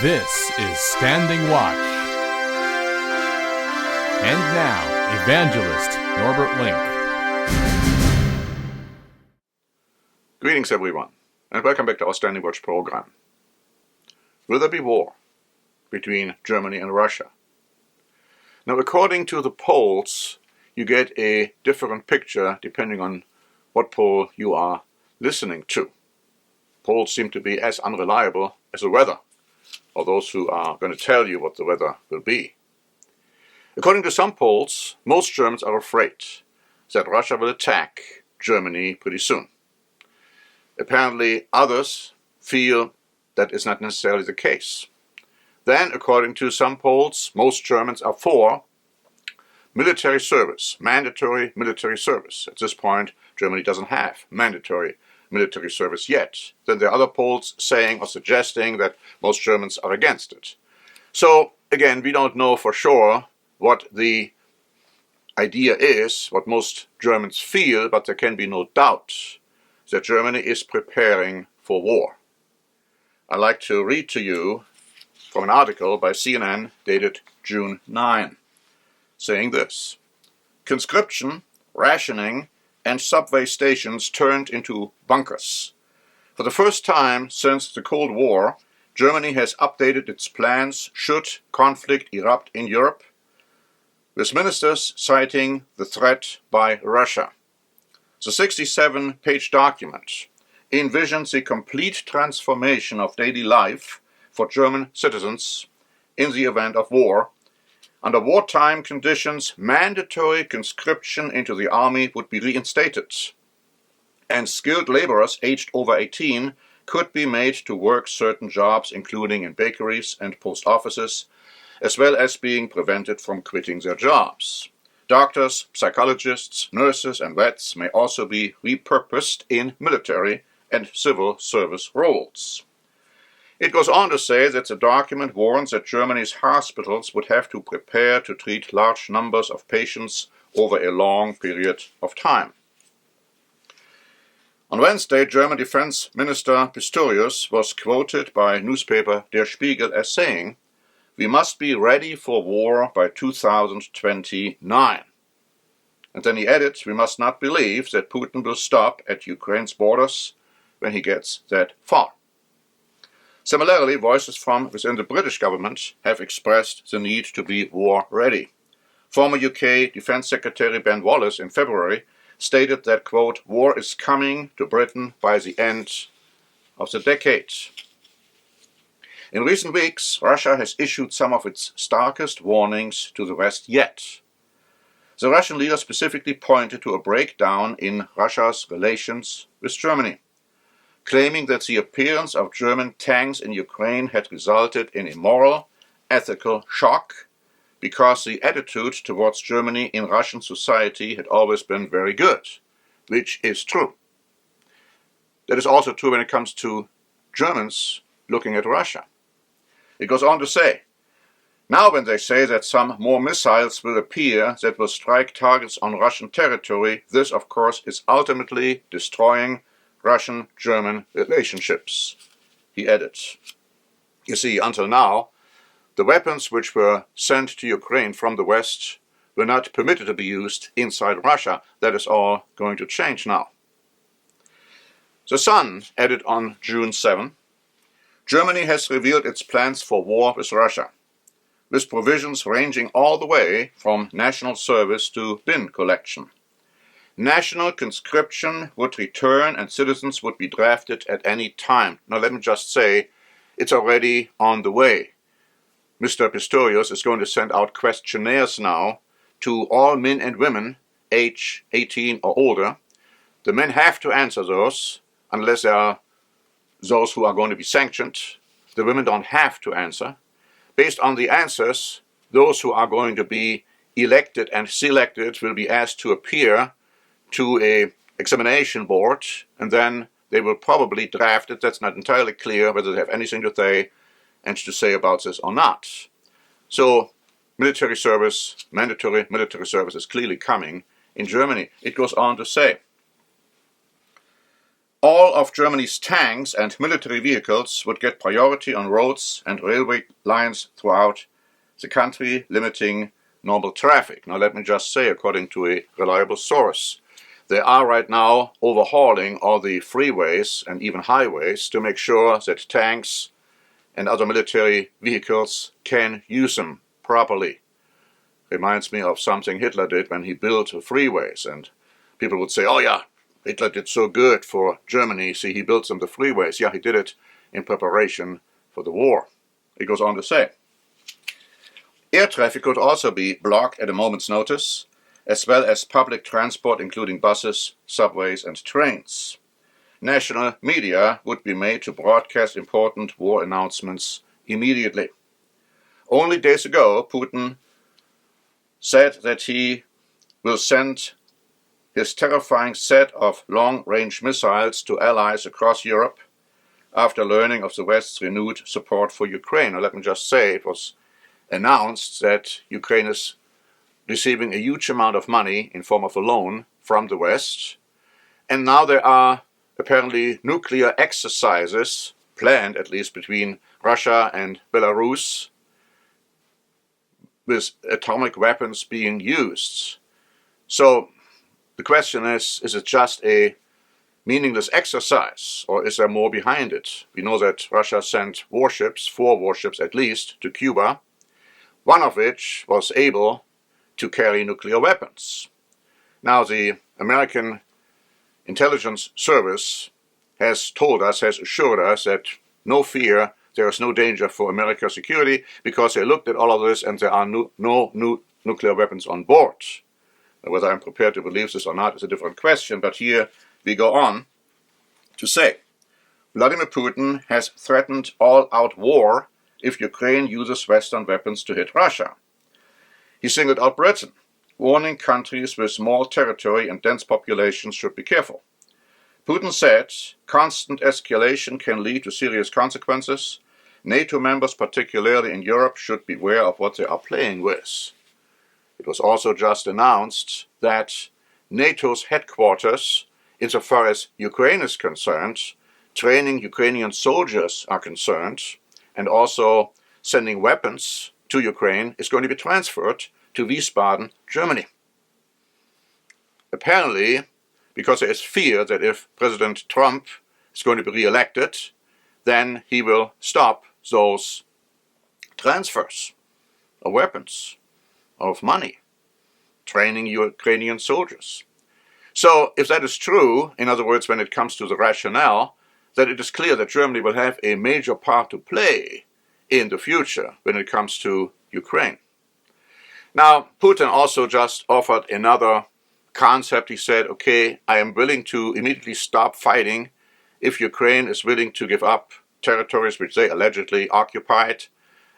This is Standing Watch. And now, Evangelist Norbert Link. Greetings, everyone, and welcome back to our Standing Watch program. Will there be war between Germany and Russia? Now, according to the polls, you get a different picture depending on what poll you are listening to. Polls seem to be as unreliable as the weather, or those who are going to tell you what the weather will be. According to some polls, most Germans are afraid that Russia will attack Germany pretty soon. Apparently, others feel that is not necessarily the case. Then, according to some polls, most Germans are for military service, mandatory military service. At this point, Germany doesn't have mandatory military service yet. Then there are other polls saying or suggesting that most Germans are against it. So, again, we don't know for sure what the idea is, what most Germans feel, but there can be no doubt that Germany is preparing for war. I'd like to read to you from an article by CNN dated June 9, saying this: conscription, rationing, and subway stations turned into bunkers. For the first time since the Cold War, Germany has updated its plans should conflict erupt in Europe, with ministers citing the threat by Russia. The 67-page document envisions the complete transformation of daily life for German citizens in the event of war. Under wartime conditions, mandatory conscription into the army would be reinstated, and skilled laborers aged over 18 could be made to work certain jobs, including in bakeries and post offices, as well as being prevented from quitting their jobs. Doctors, psychologists, nurses, and vets may also be repurposed in military and civil service roles. It goes on to say that the document warns that Germany's hospitals would have to prepare to treat large numbers of patients over a long period of time. On Wednesday, German Defense Minister Pistorius was quoted by newspaper Der Spiegel as saying, "We must be ready for war by 2029. And then he added, "We must not believe that Putin will stop at Ukraine's borders when he gets that far." Similarly, voices from within the British government have expressed the need to be war-ready. Former UK Defence Secretary Ben Wallace in February stated that, quote, "War is coming to Britain by the end of the decade." In recent weeks, Russia has issued some of its starkest warnings to the West yet. The Russian leader specifically pointed to a breakdown in Russia's relations with Germany, claiming that the appearance of German tanks in Ukraine had resulted in a moral, ethical shock because the attitude towards Germany in Russian society had always been very good, which is true. That is also true when it comes to Germans looking at Russia. It goes on to say, now when they say that some more missiles will appear that will strike targets on Russian territory, this of course is ultimately destroying Russian-German relationships, he added. You see, until now, the weapons which were sent to Ukraine from the West were not permitted to be used inside Russia. That is all going to change now. The Sun added on June 7, Germany has revealed its plans for war with Russia, with provisions ranging all the way from national service to bin collection. National conscription would return and citizens would be drafted at any time. Now let me just say, it's already on the way. Mr. Pistorius is going to send out questionnaires now to all men and women age 18 or older. The men have to answer those, unless there are those who are going to be sanctioned. The women don't have to answer. Based on the answers, those who are going to be elected and selected will be asked to appear to a examination board, and then they will probably draft it. That's not entirely clear whether they have anything to say and to say about this or not. So military service, mandatory military service is clearly coming in Germany. It goes on to say, all of Germany's tanks and military vehicles would get priority on roads and railway lines throughout the country, limiting normal traffic. Now let me just say, according to a reliable source, they are right now overhauling all the freeways and even highways to make sure that tanks and other military vehicles can use them properly. Reminds me of something Hitler did when he built the freeways, and people would say, oh yeah, Hitler did so good for Germany, see, he built them the freeways. Yeah, he did it in preparation for the war. He goes on to say, air traffic could also be blocked at a moment's notice, as well as public transport including buses, subways and trains. National media would be made to broadcast important war announcements immediately. Only days ago, Putin said that he will send his terrifying set of long-range missiles to allies across Europe after learning of the West's renewed support for Ukraine. Now, let me just say, it was announced that Ukraine is receiving a huge amount of money in form of a loan from the West, and now there are apparently nuclear exercises planned, at least between Russia and Belarus, with atomic weapons being used. So the question is it just a meaningless exercise, or is there more behind it? We know that Russia sent warships, 4 warships at least, to Cuba, one of which was able to carry nuclear weapons. Now, the American intelligence service has told us, has assured us that no fear, there is no danger for America's security, because they looked at all of this and there are no nuclear weapons on board. Whether I'm prepared to believe this or not is a different question, but here we go on to say, Vladimir Putin has threatened all-out war if Ukraine uses Western weapons to hit Russia. He singled out Britain, warning countries with small territory and dense populations should be careful. Putin said, constant escalation can lead to serious consequences. NATO members, particularly in Europe, should beware of what they are playing with. It was also just announced that NATO's headquarters, insofar as Ukraine is concerned, training Ukrainian soldiers are concerned, and also sending weapons to Ukraine, is going to be transferred to Wiesbaden, Germany. Apparently, because there is fear that if President Trump is going to be re-elected, then he will stop those transfers of weapons, of money, training Ukrainian soldiers. So, if that is true, in other words, when it comes to the rationale, then it is clear that Germany will have a major part to play in the future when it comes to Ukraine. Now, Putin also just offered another concept. He said, okay, I am willing to immediately stop fighting if Ukraine is willing to give up territories which they allegedly occupied,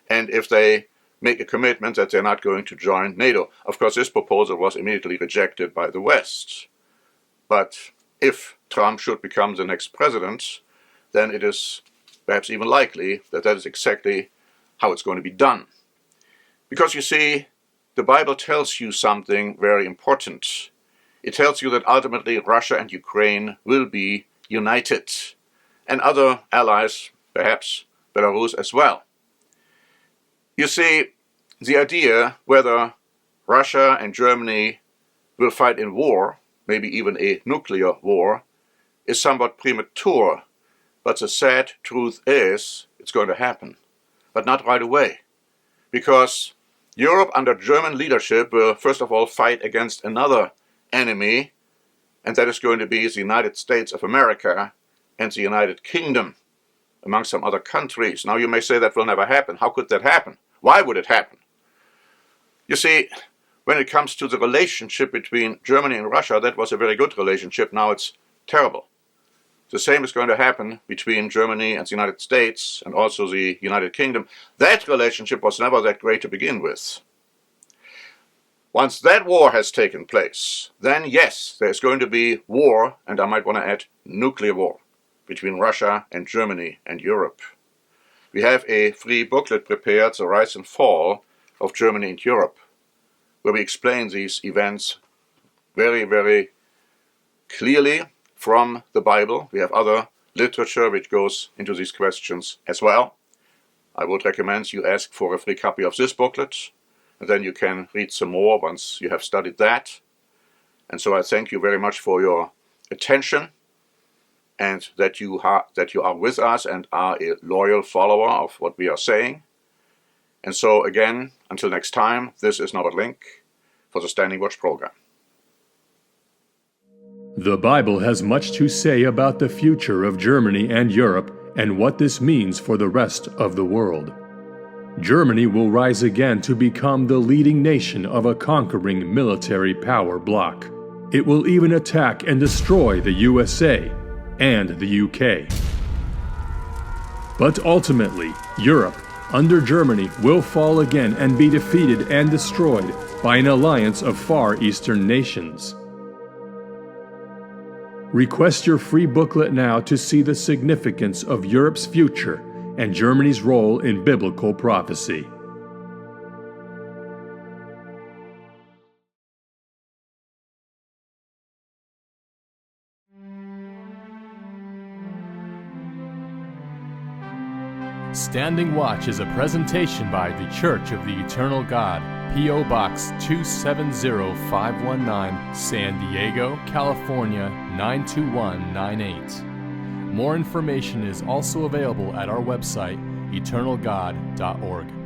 and if they make a commitment that they're not going to join NATO. Of course, this proposal was immediately rejected by the West. But if Trump should become the next president, then it is perhaps even likely that that is exactly how it's going to be done. Because you see, the Bible tells you something very important. It tells you that ultimately Russia and Ukraine will be united, and other allies, perhaps Belarus as well. You see, the idea whether Russia and Germany will fight in war, maybe even a nuclear war, is somewhat premature, but the sad truth is it's going to happen, but not right away, because Europe under German leadership will first of all fight against another enemy, and that is going to be the United States of America and the United Kingdom, among some other countries. Now you may say that will never happen. How could that happen? Why would it happen? You see, when it comes to the relationship between Germany and Russia, that was a very good relationship. Now it's terrible. The same is going to happen between Germany and the United States and also the United Kingdom. That relationship was never that great to begin with. Once that war has taken place, then yes, there's going to be war, and I might want to add nuclear war, between Russia and Germany and Europe. We have a free booklet prepared, The Rise and Fall of Germany and Europe, where we explain these events very, very clearly, from the Bible. We have other literature which goes into these questions as well. I would recommend you ask for a free copy of this booklet, and then you can read some more once you have studied that. And so I thank you very much for your attention, and that you are with us and are a loyal follower of what we are saying. And so again, until next time, this is Norbert Link for the Standing Watch program. The Bible has much to say about the future of Germany and Europe and what this means for the rest of the world. Germany will rise again to become the leading nation of a conquering military power bloc. It will even attack and destroy the USA and the UK. But ultimately, Europe, under Germany, will fall again and be defeated and destroyed by an alliance of Far Eastern nations. Request your free booklet now to see the significance of Europe's future and Germany's role in biblical prophecy. Standing Watch is a presentation by The Church of the Eternal God, P.O. Box 270519, San Diego, California 92198. More information is also available at our website, eternalgod.org.